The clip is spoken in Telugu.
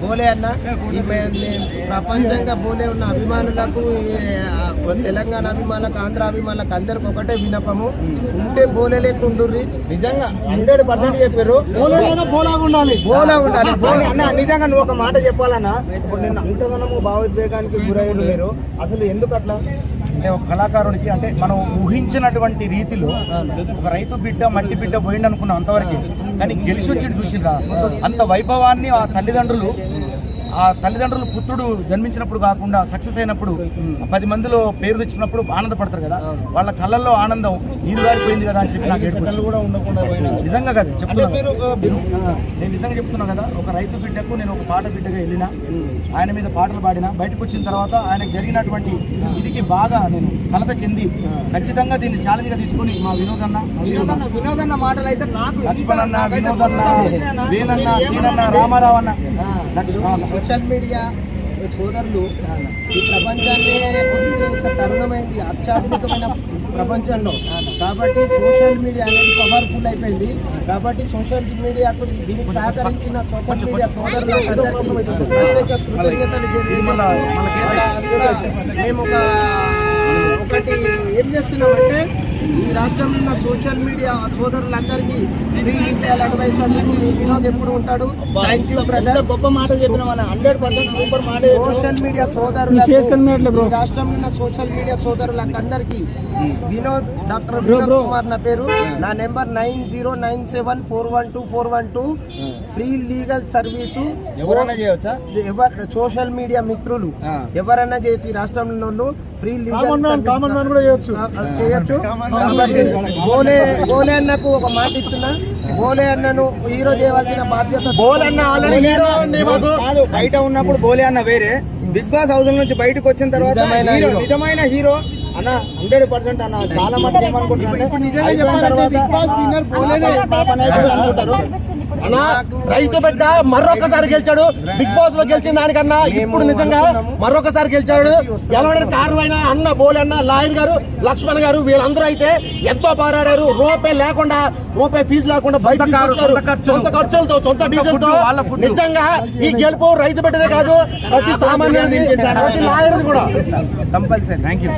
బోలే అన్న ప్రపంచంగా బోలే ఉన్న అభిమానులకు తెలంగాణ అభిమానులకు ఆంధ్ర అభిమానులకు అందరికి ఒకటే వినపము ఉంటే బోలే లేకుండ్రి నిజంగా 100% చెప్పారు బోలా ఉండాలి నిజంగా నువ్వు ఒక మాట చెప్పాలన్నా ఇప్పుడు నేను అంతగానము భావోద్వేగానికి గురయ్యారు మీరు అసలు ఎందుకు అట్లా అంటే ఒక కళాకారుడికి అంటే మనం ఊహించినటువంటి రీతిలో ఒక రైతు బిడ్డ మట్టి బిడ్డ పోయింది అనుకున్నాం అంతవరకు, కానీ గెలిచి వచ్చి చూసిరా అంత వైభవాన్ని ఆ తల్లిదండ్రులు పుత్రుడు జన్మించినప్పుడు కాకుండా సక్సెస్ అయినప్పుడు 10 మందిలో పేరు తెచ్చినప్పుడు ఆనందపడతారు కదా, వాళ్ళ కళ్ళల్లో ఆనందం నీరు గారిపోయింది కదా అని చెప్పి నాకు కూడా ఉండకుండా నిజంగా కదా చెప్తున్నాను. నేను నిజంగా చెప్తున్నా కదా, ఒక రైతు బిడ్డకు నేను ఒక పాట బిడ్డగా వెళ్ళినా, ఆయన మీద పాటలు పాడినా, బయటకు వచ్చిన తర్వాత ఆయనకు జరిగినటువంటి ఇదికి బాగా నేను కలత చెంది ఖచ్చితంగా దీన్ని ఛాలెంజ్ గా తీసుకొని మా వినోదన్న మాటలు అయితే నాకు లక్ష్మణన్న, వినోదన్న, వేనన్న, సీనన్న, రామారావు అన్న, సోషల్ మీడియా సోదరులు ఈ ప్రపంచాన్ని తరుణమైంది అత్యాధునికమైన ప్రపంచంలో. కాబట్టి సోషల్ మీడియా అనేది పవర్ఫుల్ అయిపోయింది. కాబట్టి సోషల్ మీడియాకు దీనికి సహకరించిన సోషల్ మీడియా సోదరులందరికీ ప్రత్యేక కృతజ్ఞతలు మేము ఒకటి ఏం చేస్తున్నామంటే ఈ రాష్ట్రంలో ఉన్న సోషల్ మీడియా సోదరులందరికీ ఫ్రీ లీగల్ అడ్వైస్ అందుకు మీ వినోద్ ఎప్పుడు ఉంటాడు. Thank you brother. గొప్ప మాట చెప్పిన 100% సూపర్ మాట. సోషల్ మీడియా సోదరులకు ఈ రాష్ట్రంలో ఉన్న సోషల్ మీడియా సోదరులకు అందరికీ వినోద్ డాక్టర్ వినోద్ కుమార్ నా పేరు. నా నెంబర్ 9097412412 ఫ్రీ లీగల్ సర్వీసు. ఎవరైనా చేయవచ్చా? సోషల్ మీడియా మిత్రులు ఎవరైనా చేయొచ్చు. ఈ రాష్ట్రంలో ఫ్రీ లీగల్ చేయొచ్చు. కాబట్టి బోలే అన్నకు ఒక మాట ఇస్తున్నా, బోలే అన్నను హీరో చేయవలసిన బాధ్యత. బయట ఉన్నప్పుడు బోలే అన్న వేరే, బిగ్ బాస్ హౌస్ నుంచి బయటకు వచ్చిన తర్వాత నిజమైన హీరో అన్న 100% అన్న. చాలా మంది ఏమనుకుంటున్నారు అన్నా, రైతు బిడ్డ మరొకసారి గెలిచాడు. బిగ్ బాస్ లో గెలిచిన దానికన్నా ఇప్పుడు నిజంగా మరొకసారి గెలిచాడు. గెలవడానికి కారణమైన అన్న బోలే అన్న, లాయర్ గారు, లక్ష్మణ్ గారు వీళ్ళందరూ అయితే ఎంతో పోరాడారు. రూపాయి ఫీజు లేకుండా బయట సొంత ఖర్చులతో సొంత డీజిల్ తో. నిజంగా ఈ గెలుపు రైతు బిడ్డదే కాదు, ప్రతి సామాన్యుడిది, ప్రతి లాయర్ది కూడా. కంపల్సరీ. Thank you.